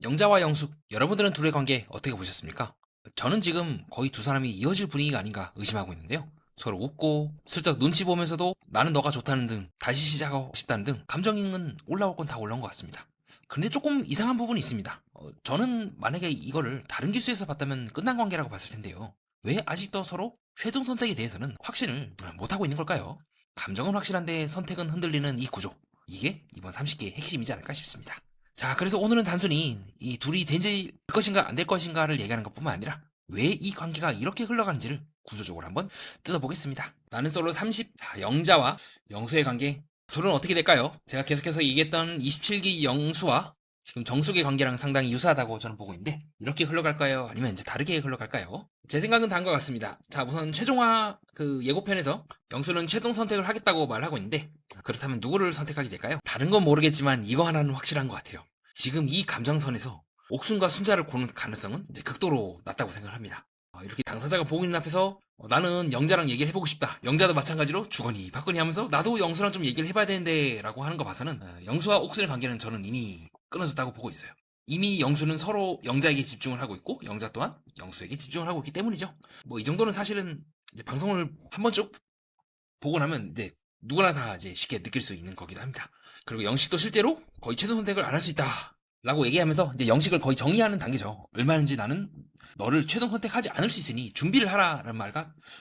영자와 영숙, 여러분들은 둘의 관계 어떻게 보셨습니까? 저는 지금 거의 두 사람이 이어질 분위기가 아닌가 의심하고 있는데요. 서로 웃고 슬쩍 눈치 보면서도 나는 너가 좋다는 등 다시 시작하고 싶다는 등 감정은 올라올 건 다 올라온 것 같습니다. 그런데 조금 이상한 부분이 있습니다. 저는 만약에 이거를 다른 기수에서 봤다면 끝난 관계라고 봤을 텐데요. 왜 아직도 서로 최종 선택에 대해서는 확신을 못하고 있는 걸까요? 감정은 확실한데 선택은 흔들리는 이 구조. 이게 이번 30기의 핵심이지 않을까 싶습니다. 자, 그래서 오늘은 단순히 이 둘이 될 것인가 안 될 것인가를 얘기하는 것뿐만 아니라 왜 이 관계가 이렇게 흘러가는지를 구조적으로 한번 뜯어보겠습니다. 나는 솔로 30, 자, 영자와 영수의 관계. 둘은 어떻게 될까요? 제가 계속해서 얘기했던 27기 영수와 지금 정숙의 관계랑 상당히 유사하다고 저는 보고 있는데 이렇게 흘러갈까요? 아니면 이제 다르게 흘러갈까요? 제 생각은 다른 것 같습니다. 자, 우선 최종화 그 예고편에서 영수는 최종 선택을 하겠다고 말하고 있는데 그렇다면 누구를 선택하게 될까요? 다른 건 모르겠지만 이거 하나는 확실한 것 같아요. 지금 이 감정선에서 옥순과 순자를 고는 가능성은 이제 극도로 낮다고 생각을 합니다. 이렇게 당사자가 보고 있는 앞에서 나는 영자랑 얘기를 해보고 싶다. 영자도 마찬가지로 주거니 받거니 하면서 나도 영수랑 좀 얘기를 해봐야 되는데 라고 하는 거 봐서는 영수와 옥순의 관계는 저는 이미 끊어졌다고 보고 있어요. 이미 영수는 서로 영자에게 집중을 하고 있고 영자 또한 영수에게 집중을 하고 있기 때문이죠. 뭐 이 정도는 사실은 이제 방송을 한 번 쭉 보고 나면 이제 누구나 다 이제 쉽게 느낄 수 있는 거기도 합니다. 그리고 영식도 실제로 거의 최종 선택을 안 할 수 있다. 라고 얘기하면서 이제 영식을 거의 정의하는 단계죠. 얼마든지 나는 너를 최종 선택하지 않을 수 있으니 준비를 하라는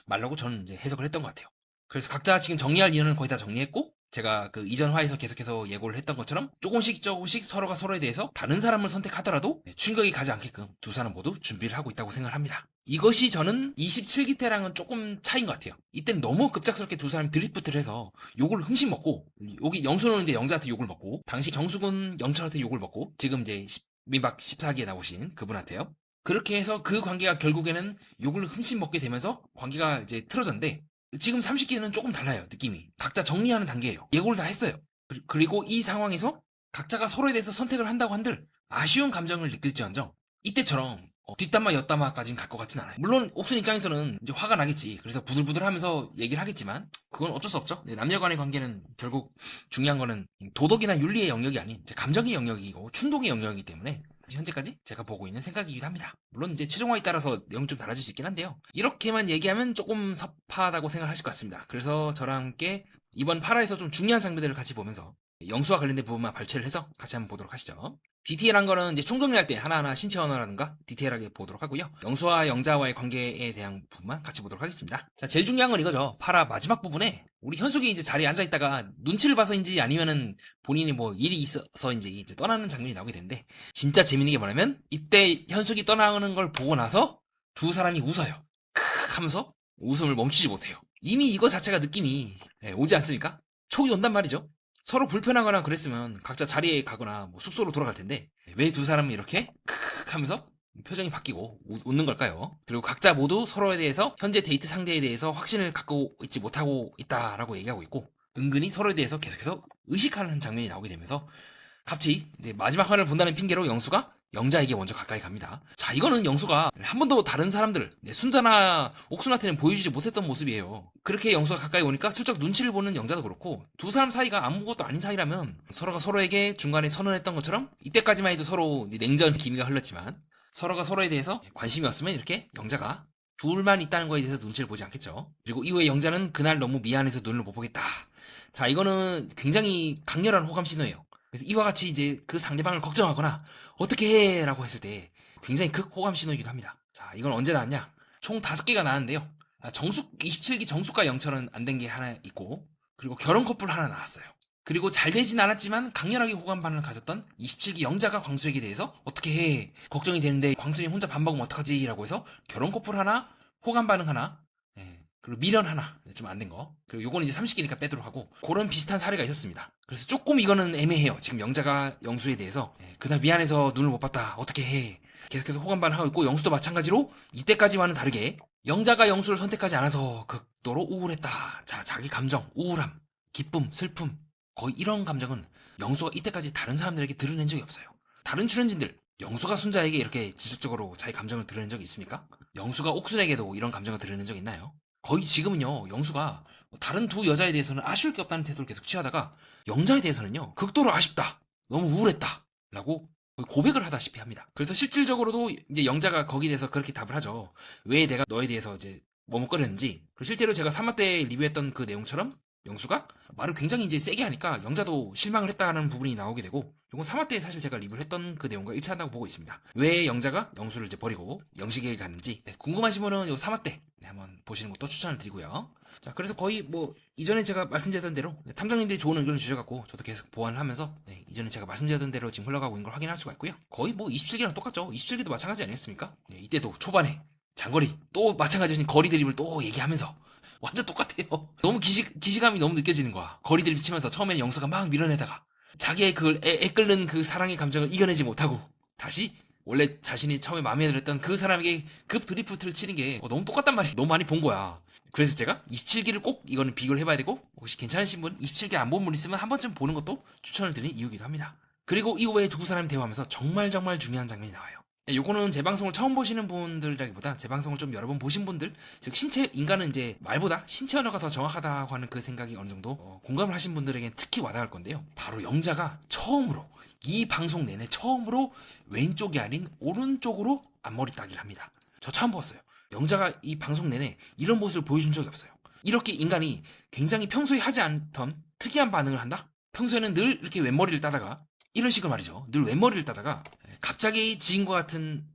말라고 저는 이제 해석을 했던 것 같아요. 그래서 각자 지금 정리할 인원은 거의 다 정리했고 제가 그 이전 화에서 계속해서 예고를 했던 것처럼 조금씩 서로가 서로에 대해서 다른 사람을 선택하더라도 충격이 가지 않게끔 두 사람 모두 준비를 하고 있다고 생각을 합니다. 이것이 저는 27기 때랑은 조금 차이인 것 같아요. 이때는 너무 급작스럽게 두 사람이 드리프트를 해서 욕을 흠씬 먹고 여기 영수는 이제 영자한테 욕을 먹고 당시 정숙은 영철한테 욕을 먹고 지금 이제 민박 14기에 나오신 그분한테요. 그렇게 해서 그 관계가 결국에는 욕을 흠씬 먹게 되면서 관계가 이제 틀어졌는데 지금 30기는 조금 달라요. 느낌이. 각자 정리하는 단계예요. 예고를 다 했어요. 그리고 이 상황에서 각자가 서로에 대해서 선택을 한다고 한들 아쉬운 감정을 느낄지언정 이때처럼 뒷담화 옆담화까지는 갈 것 같진 않아요. 물론 옥순 입장에서는 이제 화가 나겠지. 그래서 부들부들하면서 얘기를 하겠지만 그건 어쩔 수 없죠. 남녀 간의 관계는 결국 중요한 거는 도덕이나 윤리의 영역이 아닌 이제 감정의 영역이고 충동의 영역이기 때문에 현재까지 제가 보고 있는 생각이기도 합니다. 물론 이제 최종화에 따라서 내용이 좀 달라질 수 있긴 한데요. 이렇게만 얘기하면 조금 섭하다고 생각하실 것 같습니다. 그래서 저랑 함께 이번 8화에서 좀 중요한 장면들을 같이 보면서 영수와 관련된 부분만 발췌를 해서 같이 한번 보도록 하시죠. 디테일한 거는 이제 총정리할 때 하나하나 신체 언어라든가 디테일하게 보도록 하고요. 영수와 영자와의 관계에 대한 부분만 같이 보도록 하겠습니다. 자, 제일 중요한 건 이거죠. 8화 마지막 부분에 우리 현숙이 이제 자리에 앉아있다가 눈치를 봐서인지 아니면은 본인이 뭐 일이 있어서인지 이제 떠나는 장면이 나오게 되는데 진짜 재밌는 게 뭐냐면 이때 현숙이 떠나는 걸 보고 나서 두 사람이 웃어요. 크 하면서 웃음을 멈추지 못해요. 이미 이거 자체가 느낌이 오지 않습니까? 촉이 온단 말이죠. 서로 불편하거나 그랬으면 각자 자리에 가거나 뭐 숙소로 돌아갈 텐데 왜 두 사람은 이렇게 크크 하면서 표정이 바뀌고 웃는 걸까요? 그리고 각자 모두 서로에 대해서 현재 데이트 상대에 대해서 확신을 갖고 있지 못하고 있다라고 얘기하고 있고 은근히 서로에 대해서 계속해서 의식하는 장면이 나오게 되면서 갑자기 이제 마지막 화를 본다는 핑계로 영수가 영자에게 먼저 가까이 갑니다. 자, 이거는 영수가 한 번도 다른 사람들, 순자나 옥순한테는 보여주지 못했던 모습이에요. 그렇게 영수가 가까이 오니까 슬쩍 눈치를 보는 영자도 그렇고 두 사람 사이가 아무것도 아닌 사이라면 서로가 서로에게 중간에 선언했던 것처럼 이때까지만 해도 서로 냉전 기미가 흘렀지만 서로가 서로에 대해서 관심이 없으면 이렇게 영자가 둘만 있다는 거에 대해서 눈치를 보지 않겠죠. 그리고 이후에 영자는 그날 너무 미안해서 눈을 못 보겠다. 자, 이거는 굉장히 강렬한 호감 신호예요. 그래서 이와 같이 이제 그 상대방을 걱정하거나 어떻게 해? 라고 했을 때 굉장히 극호감 신호이기도 합니다. 자, 이건 언제 나왔냐? 총 5개가 나왔는데요. 정숙, 27기 정숙과 영철은 안 된 게 하나 있고, 그리고 결혼 커플 하나 나왔어요. 그리고 잘 되진 않았지만 강렬하게 호감 반응을 가졌던 27기 영자가 광수에게 대해서 어떻게 해? 걱정이 되는데 광수님 혼자 밥 먹으면 어떡하지? 라고 해서 결혼 커플 하나, 호감 반응 하나, 그리고 미련 하나 좀 안 된 거. 그리고 요거는 이제 30기니까 빼도록 하고 그런 비슷한 사례가 있었습니다. 그래서 조금 이거는 애매해요. 지금 영자가 영수에 대해서 그날 미안해서 눈을 못 봤다. 어떻게 해? 계속해서 호감 반응하고 있고 영수도 마찬가지로 이때까지와는 다르게 영자가 영수를 선택하지 않아서 극도로 우울했다. 자, 자기 감정, 우울함, 기쁨, 슬픔 거의 이런 감정은 영수가 이때까지 다른 사람들에게 드러낸 적이 없어요. 다른 출연진들 영수가 순자에게 이렇게 지속적으로 자기 감정을 드러낸 적이 있습니까? 영수가 옥순에게도 이런 감정을 드러낸 적이 있나요? 거의 지금은요 영수가 다른 두 여자에 대해서는 아쉬울 게 없다는 태도를 계속 취하다가 영자에 대해서는요 극도로 아쉽다 너무 우울했다 라고 거의 고백을 하다시피 합니다. 그래서 실질적으로도 이제 영자가 거기에 대해서 그렇게 답을 하죠. 왜 내가 너에 대해서 이제 머뭇거렸는지. 그리고 실제로 제가 3화 때 리뷰했던 그 내용처럼 영수가 말을 굉장히 이제 세게 하니까 영자도 실망을 했다는 부분이 나오게 되고, 이건 3화 때 사실 제가 리뷰를 했던 그 내용과 일치한다고 보고 있습니다. 왜 영자가 영수를 이제 버리고 영식에게 갔는지 궁금하신 분은 요 3화 때 한번 보시는 것도 추천을 드리고요. 자, 그래서 거의 뭐 이전에 제가 말씀드렸던 대로 탐정님들이 좋은 의견을 주셔갖고 저도 계속 보완을 하면서 이전에 제가 말씀드렸던 대로 지금 흘러가고 있는 걸 확인할 수가 있고요. 거의 뭐 27기랑 똑같죠. 27기도 마찬가지 아니었습니까? 이때도 초반에 장거리 또 마찬가지인 거리 드립을 또 얘기하면서 완전 똑같아요. 너무 기시감이 너무 느껴지는 거야. 거리 드립 치면서 처음에는 영수가 막 밀어내다가 자기의 그 끓는 그 사랑의 감정을 이겨내지 못하고 다시 원래 자신이 처음에 마음에 들었던 그 사람에게 급 드리프트를 치는 게 너무 똑같단 말이 너무 많이 본 거야. 그래서 제가 27기를 꼭 이거는 비교를 해봐야 되고, 혹시 괜찮으신 분 27기 안 본 분 있으면 한 번쯤 보는 것도 추천을 드리는 이유기도 합니다. 그리고 이후에 두 사람이 대화하면서 정말 중요한 장면이 나와요. 요거는 제 방송을 처음 보시는 분들이라기보다 제 방송을 좀 여러 번 보신 분들, 즉 인간은 이제 말보다 신체 언어가 더 정확하다고 하는 그 생각이 어느 정도 공감을 하신 분들에겐 특히 와닿을 건데요. 바로 영자가 처음으로 이 방송 내내 처음으로 왼쪽이 아닌 오른쪽으로 앞머리 따기를 합니다. 저 처음 봤어요. 영자가 이 방송 내내 이런 모습을 보여준 적이 없어요. 이렇게 인간이 굉장히 평소에 하지 않던 특이한 반응을 한다? 평소에는 늘 이렇게 왼머리를 따다가 이런 식으로 말이죠. 늘 왼머리를 따다가 갑자기 지인과 같은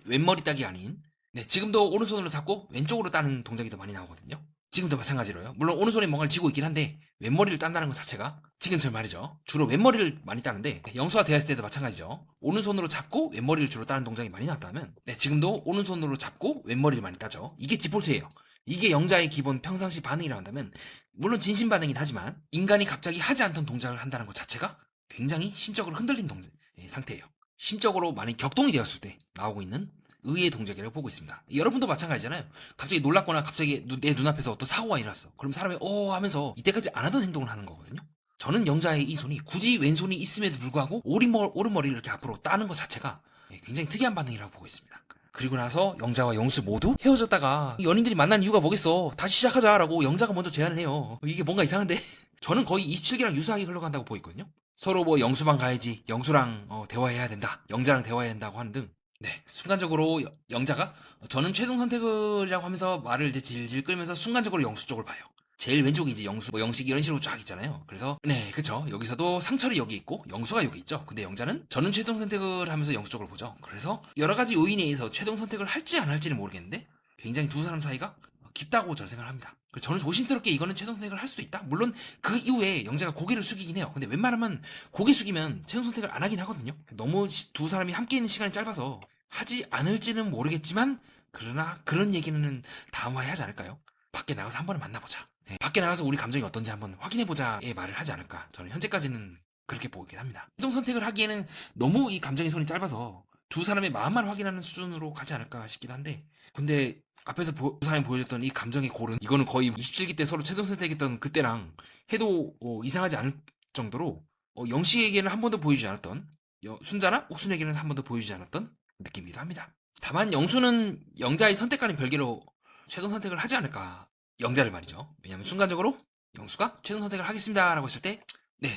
왼머리 따기 아닌, 지금도 오른손으로 잡고 왼쪽으로 따는 동작이 더 많이 나오거든요. 지금도 마찬가지로요. 물론 오른손에 뭔가를 쥐고 있긴 한데 왼머리를 딴다는 것 자체가 지금처럼 말이죠. 주로 왼머리를 많이 따는데 영수와 대화했을 때도 마찬가지죠. 오른손으로 잡고 왼머리를 주로 따는 동작이 많이 나왔다면 지금도 오른손으로 잡고 왼머리를 많이 따죠. 이게 디폴트예요. 이게 영자의 기본 평상시 반응이라고 한다면, 물론 진심 반응이긴 하지만 인간이 갑자기 하지 않던 동작을 한다는 것 자체가 굉장히 심적으로 흔들린 상태예요. 심적으로 많이 격동이 되었을 때 나오고 있는 의의 동작이라고 보고 있습니다. 여러분도 마찬가지잖아요. 갑자기 놀랐거나 갑자기 내 눈앞에서 어떤 사고가 일어났어. 그럼 사람이 하면서 이때까지 안 하던 행동을 하는 거거든요. 저는 영자의 이 손이 굳이 왼손이 있음에도 불구하고 오른머리를 이렇게 앞으로 따는 것 자체가 굉장히 특이한 반응이라고 보고 있습니다. 그리고 나서 영자와 영수 모두 헤어졌다가 연인들이 만난 이유가 뭐겠어. 다시 시작하자라고 영자가 먼저 제안을 해요. 이게 뭔가 이상한데? 저는 거의 27기랑 유사하게 흘러간다고 보이거든요. 서로 뭐 영수방 가야지, 영수랑 대화해야 된다, 영자랑 대화해야 된다고 하는 등, 순간적으로 영자가 저는 최종 선택이라고 하면서 말을 이제 질질 끌면서 순간적으로 영수 쪽을 봐요. 제일 왼쪽이 이제 영수, 영식이 이런 식으로 쫙 있잖아요. 그래서 그쵸. 여기서도 상철이 여기 있고 영수가 여기 있죠. 근데 영자는 저는 최종 선택을 하면서 영수 쪽을 보죠. 그래서 여러 가지 요인에 의해서 최종 선택을 할지 안 할지는 모르겠는데 굉장히 두 사람 사이가 깊다고 저는 생각을 합니다. 저는 조심스럽게 이거는 최종 선택을 할 수도 있다. 물론 그 이후에 영자가 고개를 숙이긴 해요. 근데 웬만하면 고개 숙이면 최종 선택을 안 하긴 하거든요. 너무 두 사람이 함께 있는 시간이 짧아서 하지 않을지는 모르겠지만, 그러나 그런 얘기는 다음 화에 하지 않을까요? 밖에 나가서 한 번은 만나보자. 밖에 나가서 우리 감정이 어떤지 한번 확인해보자의 말을 하지 않을까. 저는 현재까지는 그렇게 보긴 합니다. 최종 선택을 하기에는 너무 이 감정의 손이 짧아서 두 사람의 마음만 확인하는 수준으로 가지 않을까 싶기도 한데, 근데 앞에서 두 사람이 보여줬던 이 감정의 골은, 이거는 거의 27기 때 서로 최종 선택했던 그때랑 해도 이상하지 않을 정도로 영식에게는 한 번도 보여주지 않았던, 순자나 옥순에게는 한 번도 보여주지 않았던 느낌이기도 합니다. 다만 영수는 영자의 선택과는 별개로 최종 선택을 하지 않을까. 영자를 말이죠. 왜냐하면 순간적으로 영수가 최종 선택을 하겠습니다 라고 했을 때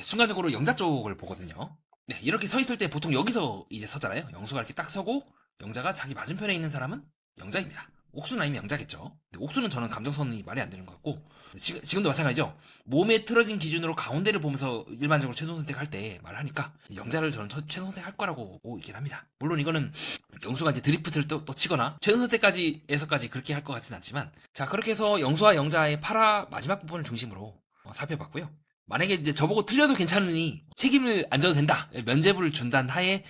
순간적으로 영자 쪽을 보거든요. 이렇게 서 있을 때 보통 여기서 이제 서잖아요. 영수가 이렇게 딱 서고 영자가 자기 맞은편에 있는 사람은 영자입니다. 옥수는 아니면 영자겠죠. 근데 옥수는 저는 감정선이 말이 안 되는 것 같고, 지금도 마찬가지죠. 몸에 틀어진 기준으로 가운데를 보면서 일반적으로 최종 선택할 때 말하니까 영자를 저는 최종 선택할 거라고 얘기를 합니다. 물론 이거는 영수가 이제 드리프트를 또 치거나 최종 선택까지에서까지 그렇게 할 것 같진 않지만, 자, 그렇게 해서 영수와 영자의 8화 마지막 부분을 중심으로 살펴봤고요. 만약에 이제 저보고 틀려도 괜찮으니 책임을 안 져도 된다, 면죄부를 준다는 하에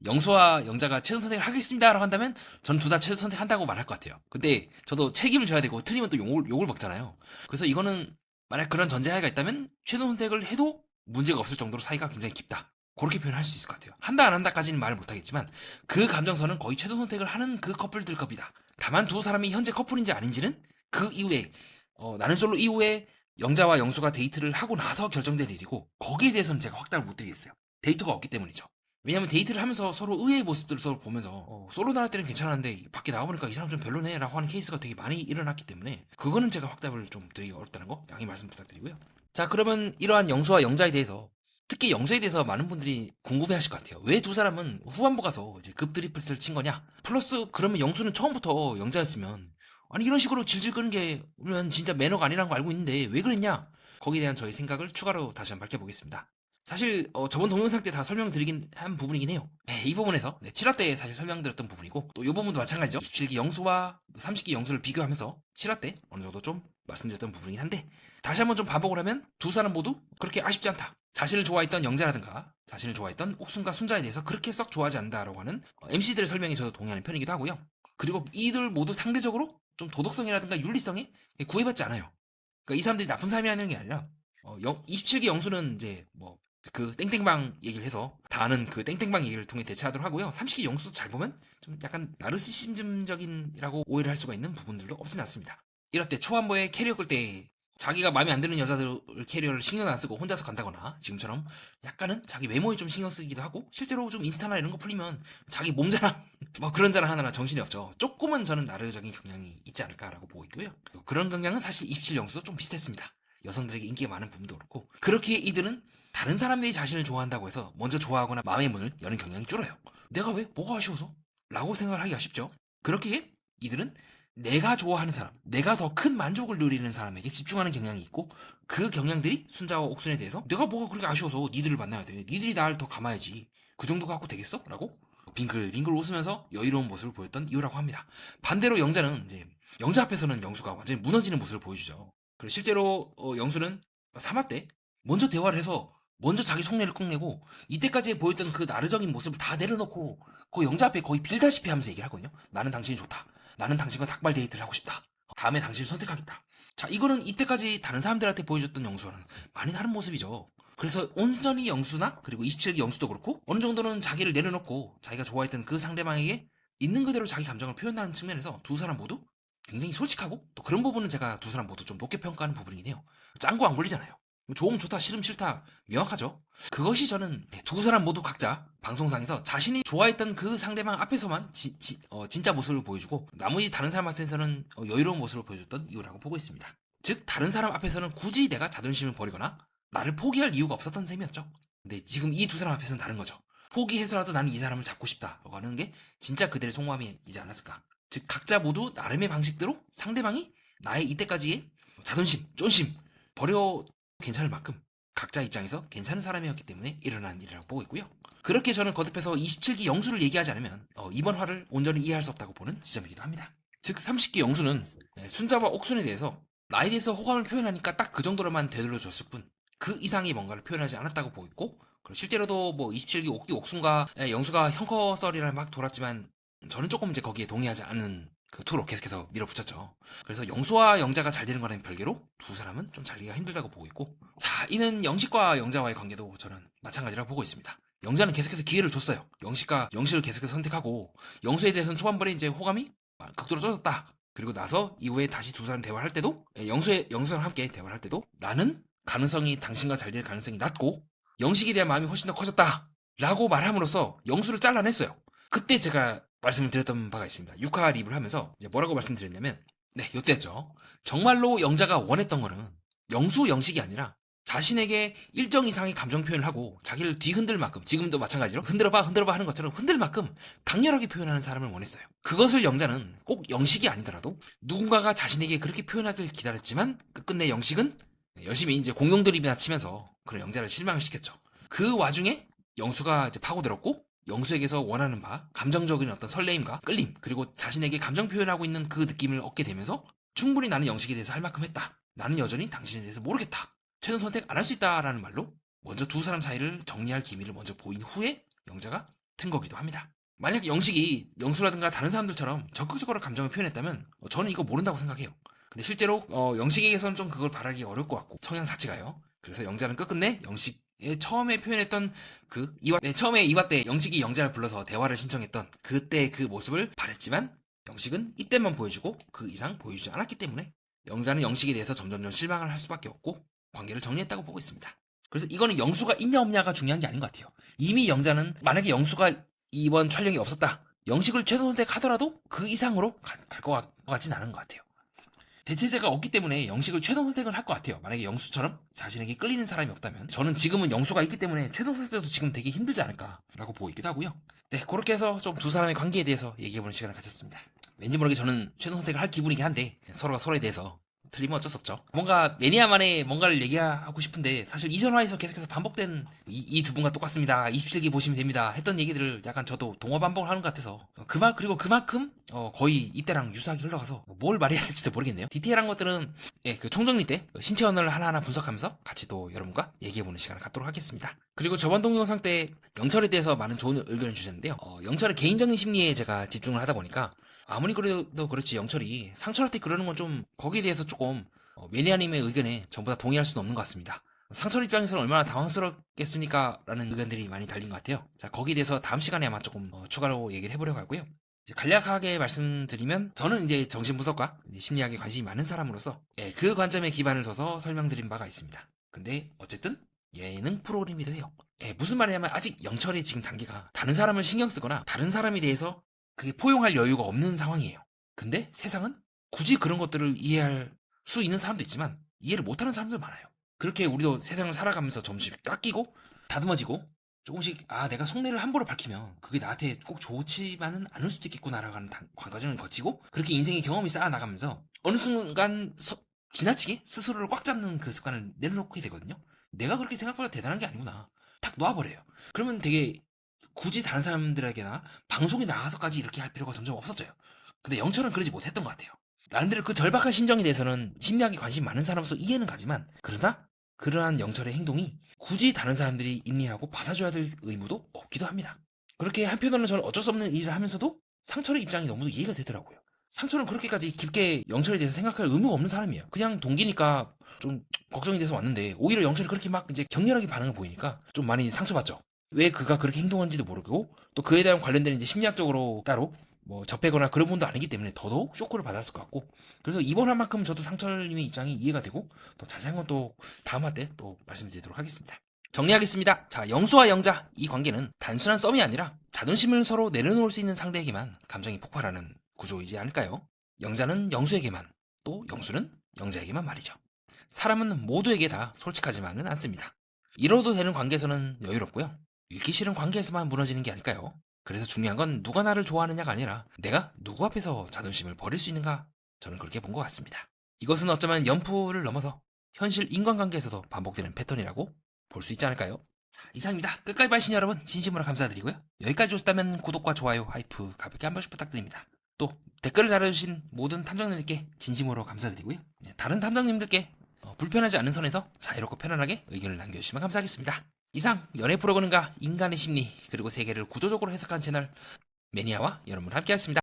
영수와 영자가 최종 선택을 하겠습니다 라고 한다면 저는 둘 다 최종 선택한다고 말할 것 같아요. 근데 저도 책임을 져야 되고 틀리면 또 욕을 먹잖아요. 그래서 이거는 만약 그런 전제하에가 있다면 최종 선택을 해도 문제가 없을 정도로 사이가 굉장히 깊다, 그렇게 표현할 수 있을 것 같아요. 한다 안 한다까지는 말을 못하겠지만 그 감정선은 거의 최종 선택을 하는 그 커플들 겁니다. 다만 두 사람이 현재 커플인지 아닌지는 그 이후에 나는 솔로 이후에 영자와 영수가 데이트를 하고 나서 결정될 일이고, 거기에 대해서는 제가 확답을 못 드리겠어요. 데이트가 없기 때문이죠. 왜냐면 데이트를 하면서 서로 의외의 모습들을 서로 보면서 솔로 나갈 때는 괜찮았는데 밖에 나가보니까 이 사람 좀 별로네 라고 하는 케이스가 되게 많이 일어났기 때문에 그거는 제가 확답을 좀 드리기 어렵다는 거 양해 말씀 부탁드리고요. 자, 그러면 이러한 영수와 영자에 대해서 특히 영수에 대해서 많은 분들이 궁금해하실 것 같아요. 왜 두 사람은 후반부 가서 이제 급 드리프트를 친 거냐? 플러스 그러면 영수는 처음부터 영자였으면 아니 이런 식으로 질질 끄는 게 진짜 매너가 아니라는 거 알고 있는데 왜 그랬냐? 거기에 대한 저희 생각을 추가로 다시 한번 밝혀보겠습니다. 사실 저번 동영상 때 다 설명드리긴 한 부분이긴 해요. 네, 이 부분에서 7화 때 사실 설명드렸던 부분이고 또 이 부분도 마찬가지죠. 27기 영수와 30기 영수를 비교하면서 7화 때 어느 정도 좀 말씀드렸던 부분이긴 한데 다시 한번 좀 반복을 하면 두 사람 모두 그렇게 아쉽지 않다. 자신을 좋아했던 영자라든가 자신을 좋아했던 옥순과 순자에 대해서 그렇게 썩 좋아하지 않는다라고 하는 MC들의 설명에 저도 동의하는 편이기도 하고요. 그리고 이들 모두 상대적으로 좀 도덕성이라든가 윤리성에 구애받지 않아요. 그러니까 이 사람들이 나쁜 사람이라는 게 아니라 27기 영수는 이제 뭐 그 땡땡방 얘기를 해서 다 아는 그 땡땡방 얘기를 통해 대체하도록 하고요. 30기 영수도 잘 보면 좀 약간 나르시시즘적인이라고 오해를 할 수가 있는 부분들도 없진 않습니다. 이럴 때 초반부에 캐리어 끌 때 자기가 마음에 안 드는 여자들 캐리어를 신경 안 쓰고 혼자서 간다거나 지금처럼 약간은 자기 외모에 좀 신경 쓰기도 하고 실제로 좀 인스타나 이런 거 풀리면 자기 몸 자랑 뭐 그런 자랑 하느라 정신이 없죠. 조금은 저는 나르적인 경향이 있지 않을까라고 보고 있고요. 그런 경향은 사실 27영수도 좀 비슷했습니다. 여성들에게 인기가 많은 부분도 그렇고 그렇게 이들은 다른 사람들이 자신을 좋아한다고 해서 먼저 좋아하거나 마음의 문을 여는 경향이 줄어요. 내가 왜? 뭐가 아쉬워서? 라고 생각을 하기가 쉽죠. 그렇기에 이들은 내가 좋아하는 사람, 내가 더 큰 만족을 누리는 사람에게 집중하는 경향이 있고 그 경향들이 순자와 옥순에 대해서 내가 뭐가 그렇게 아쉬워서 니들을 만나야 돼. 니들이 날 더 감아야지. 그 정도 갖고 되겠어? 라고 빙글빙글 웃으면서 여유로운 모습을 보였던 이유라고 합니다. 반대로 영자는 이제 영자 앞에서는 영수가 완전히 무너지는 모습을 보여주죠. 그리고 실제로 영수는 3화 때 먼저 대화를 해서 먼저 자기 속내를 꺾내고 이때까지 보였던 그 나르적인 모습을 다 내려놓고 그 영자 앞에 거의 빌다시피 하면서 얘기를 하거든요. 나는 당신이 좋다. 나는 당신과 닭발 데이트를 하고 싶다. 다음에 당신을 선택하겠다. 자, 이거는 이때까지 다른 사람들한테 보여줬던 영수와는 많이 다른 모습이죠. 그래서 온전히 영수나 그리고 27기 영수도 그렇고 어느 정도는 자기를 내려놓고 자기가 좋아했던 그 상대방에게 있는 그대로 자기 감정을 표현하는 측면에서 두 사람 모두 굉장히 솔직하고 또 그런 부분은 제가 두 사람 모두 좀 높게 평가하는 부분이긴 해요. 짱구 안 굴리잖아요. 좋으면 좋다, 싫으면 싫다, 명확하죠. 그것이 저는 두 사람 모두 각자 방송상에서 자신이 좋아했던 그 상대방 앞에서만 진짜 모습을 보여주고 나머지 다른 사람 앞에서는 여유로운 모습을 보여줬던 이유라고 보고 있습니다. 즉 다른 사람 앞에서는 굳이 내가 자존심을 버리거나 나를 포기할 이유가 없었던 셈이었죠. 근데 지금 이 두 사람 앞에서는 다른 거죠. 포기해서라도 나는 이 사람을 잡고 싶다라고 하는 게 진짜 그들의 속마음이지 않았을까. 즉 각자 모두 나름의 방식대로 상대방이 나의 이때까지의 자존심, 쫀심 버려 괜찮을 만큼 각자 입장에서 괜찮은 사람이었기 때문에 일어난 일이라고 보고 있고요. 그렇게 저는 거듭해서 27기 영수를 얘기하지 않으면 이번 화를 온전히 이해할 수 없다고 보는 지점이기도 합니다. 즉 30기 영수는 순자와 옥순에 대해서 나에 대해서 호감을 표현하니까 딱 그 정도로만 되돌려줬을 뿐 그 이상의 뭔가를 표현하지 않았다고 보고 있고 그리고 실제로도 뭐 27기 옥순과 영수가 형커썰이랑 막 돌았지만 저는 조금 이제 거기에 동의하지 않는 그 투로 계속해서 밀어붙였죠. 그래서 영수와 영자가 잘 되는 거라는 별개로 두 사람은 좀 잘되기가 힘들다고 보고 있고 자 이는 영식과 영자와의 관계도 저는 마찬가지라고 보고 있습니다. 영자는 계속해서 기회를 줬어요. 영식을 계속해서 선택하고 영수에 대해서는 초반부에 이제 호감이 극도로 쪄졌다. 그리고 나서 이후에 다시 두 사람 대화를 할 때도 영수랑 함께 대화를 할 때도 나는 가능성이 당신과 잘 될 가능성이 낮고 영식에 대한 마음이 훨씬 더 커졌다 라고 말함으로써 영수를 잘라냈어요. 그때 제가 말씀을 드렸던 바가 있습니다. 6화 리뷰를 하면서 이제 뭐라고 말씀드렸냐면 요때였죠. 정말로 영자가 원했던 거는 영수 영식이 아니라 자신에게 일정 이상의 감정 표현을 하고 자기를 뒤흔들 만큼 지금도 마찬가지로 흔들어봐 하는 것처럼 흔들 만큼 강렬하게 표현하는 사람을 원했어요. 그것을 영자는 꼭 영식이 아니더라도 누군가가 자신에게 그렇게 표현하길 기다렸지만 끝끝내 영식은 열심히 이제 공룡 드립이나 치면서 그런 영자를 실망을 시켰죠. 그 와중에 영수가 이제 파고들었고 영수에게서 원하는 바 감정적인 어떤 설레임과 끌림 그리고 자신에게 감정 표현하고 있는 그 느낌을 얻게 되면서 충분히 나는 영식에 대해서 할 만큼 했다. 나는 여전히 당신에 대해서 모르겠다. 최종 선택 안 할 수 있다라는 말로 먼저 두 사람 사이를 정리할 기미를 먼저 보인 후에 영자가 튼 거기도 합니다. 만약 영식이 영수라든가 다른 사람들처럼 적극적으로 감정을 표현했다면 저는 이거 모른다고 생각해요. 근데 실제로 영식에게서는 좀 그걸 바라기 어려울 것 같고 성향 자체가요. 그래서 영자는 끝끝내 영식 처음에 표현했던 처음에 2화 때 영식이 영자를 불러서 대화를 신청했던 그때 그 모습을 바랬지만 영식은 이때만 보여주고 그 이상 보여주지 않았기 때문에 영자는 영식에 대해서 점점점 실망을 할 수밖에 없고 관계를 정리했다고 보고 있습니다. 그래서 이거는 영수가 있냐 없냐가 중요한 게 아닌 것 같아요. 이미 영자는 만약에 영수가 이번 촬영이 없었다 영식을 최소 선택하더라도 그 이상으로 갈 것 같진 않은 것 같아요. 대체제가 없기 때문에 영식을 최종 선택을 할 것 같아요. 만약에 영수처럼 자신에게 끌리는 사람이 없다면 저는 지금은 영수가 있기 때문에 최종 선택도 지금 되게 힘들지 않을까라고 보이기도 하고요. 네, 그렇게 해서 좀 두 사람의 관계에 대해서 얘기해보는 시간을 가졌습니다. 왠지 모르게 저는 최종 선택을 할 기분이긴 한데 서로가 서로에 대해서 틀리면 어쩔 수 없죠. 뭔가 매니아만의 뭔가를 얘기하고 싶은데 사실 이전화에서 계속해서 반복된 이 두 분과 똑같습니다. 27기 보시면 됩니다. 했던 얘기들을 약간 저도 동화 반복을 하는 것 같아서 그리고 그만큼 거의 이때랑 유사하게 흘러가서 뭘 말해야 될지도 모르겠네요. 디테일한 것들은 예, 그 총정리 때 신체 언어를 하나하나 분석하면서 같이 또 여러분과 얘기해보는 시간을 갖도록 하겠습니다. 그리고 저번 동영상 때 영철에 대해서 많은 좋은 의견을 주셨는데요. 영철의 개인적인 심리에 제가 집중을 하다 보니까 아무리 그래도 그렇지 영철이 상철한테 그러는 건 좀 거기에 대해서 조금 매니아님의 의견에 전부 다 동의할 수는 없는 것 같습니다. 상철 입장에서는 얼마나 당황스럽겠습니까? 라는 의견들이 많이 달린 것 같아요. 자, 거기에 대해서 다음 시간에 아마 조금 추가로 얘기를 해보려고 하고요. 이제 간략하게 말씀드리면 저는 이제 정신분석과 심리학에 관심이 많은 사람으로서 그 관점에 기반을 둬서 설명드린 바가 있습니다. 근데 어쨌든 예능 프로그램이기도 해요. 무슨 말이냐면 아직 영철의 지금 단계가 다른 사람을 신경 쓰거나 다른 사람에 대해서 그게 포용할 여유가 없는 상황이에요. 근데 세상은 굳이 그런 것들을 이해할 수 있는 사람도 있지만 이해를 못하는 사람들 많아요. 그렇게 우리도 세상을 살아가면서 점점 깎이고 다듬어지고 조금씩 내가 속내를 함부로 밝히면 그게 나한테 꼭 좋지만은 않을 수도 있겠구나라고 하는 과정을 거치고 그렇게 인생의 경험이 쌓아나가면서 어느 순간 지나치게 스스로를 꽉 잡는 그 습관을 내려놓게 되거든요. 내가 그렇게 생각보다 대단한 게 아니구나. 탁 놔버려요. 그러면 되게 굳이 다른 사람들에게나 방송에 나가서까지 이렇게 할 필요가 점점 없어져요. 근데 영철은 그러지 못했던 것 같아요. 나름대로 그 절박한 심정에 대해서는 심리학에 관심 많은 사람으로서 이해는 가지만 그러나 그러한 영철의 행동이 굳이 다른 사람들이 인내하고 받아줘야 될 의무도 없기도 합니다. 그렇게 한편으로는 저는 어쩔 수 없는 일을 하면서도 상철의 입장이 너무도 이해가 되더라고요. 상철은 그렇게까지 깊게 영철에 대해서 생각할 의무가 없는 사람이에요. 그냥 동기니까 좀 걱정이 돼서 왔는데 오히려 영철이 그렇게 막 이제 격렬하게 반응을 보이니까 좀 많이 상처받죠. 왜 그가 그렇게 행동한지도 모르고 또 그에 대한 관련된 이제 심리학적으로 따로 뭐 접해거나 그런 분도 아니기 때문에 더더욱 쇼크를 받았을 것 같고 그래서 이번 화만큼 저도 상철님의 입장이 이해가 되고 또 자세한 건 또 다음 화 때 또 말씀드리도록 하겠습니다. 정리하겠습니다. 자, 영수와 영자 이 관계는 단순한 썸이 아니라 자존심을 서로 내려놓을 수 있는 상대에게만 감정이 폭발하는 구조이지 않을까요? 영자는 영수에게만 또 영수는 영자에게만 말이죠. 사람은 모두에게 다 솔직하지만은 않습니다. 이뤄도 되는 관계에서는 여유롭고요. 읽기 싫은 관계에서만 무너지는 게 아닐까요? 그래서 중요한 건 누가 나를 좋아하느냐가 아니라 내가 누구 앞에서 자존심을 버릴 수 있는가 저는 그렇게 본 것 같습니다. 이것은 어쩌면 연프를 넘어서 현실 인간관계에서도 반복되는 패턴이라고 볼 수 있지 않을까요? 자, 이상입니다. 끝까지 봐주신 여러분 진심으로 감사드리고요. 여기까지 오셨다면 구독과 좋아요, 하이프 가볍게 한 번씩 부탁드립니다. 또 댓글을 달아주신 모든 탐정님들께 진심으로 감사드리고요. 다른 탐정님들께 불편하지 않은 선에서 자유롭고 편안하게 의견을 남겨주시면 감사하겠습니다. 이상 연애 프로그램과 인간의 심리 그리고 세계를 구조적으로 해석하는 채널 매니아와 여러분 함께했습니다.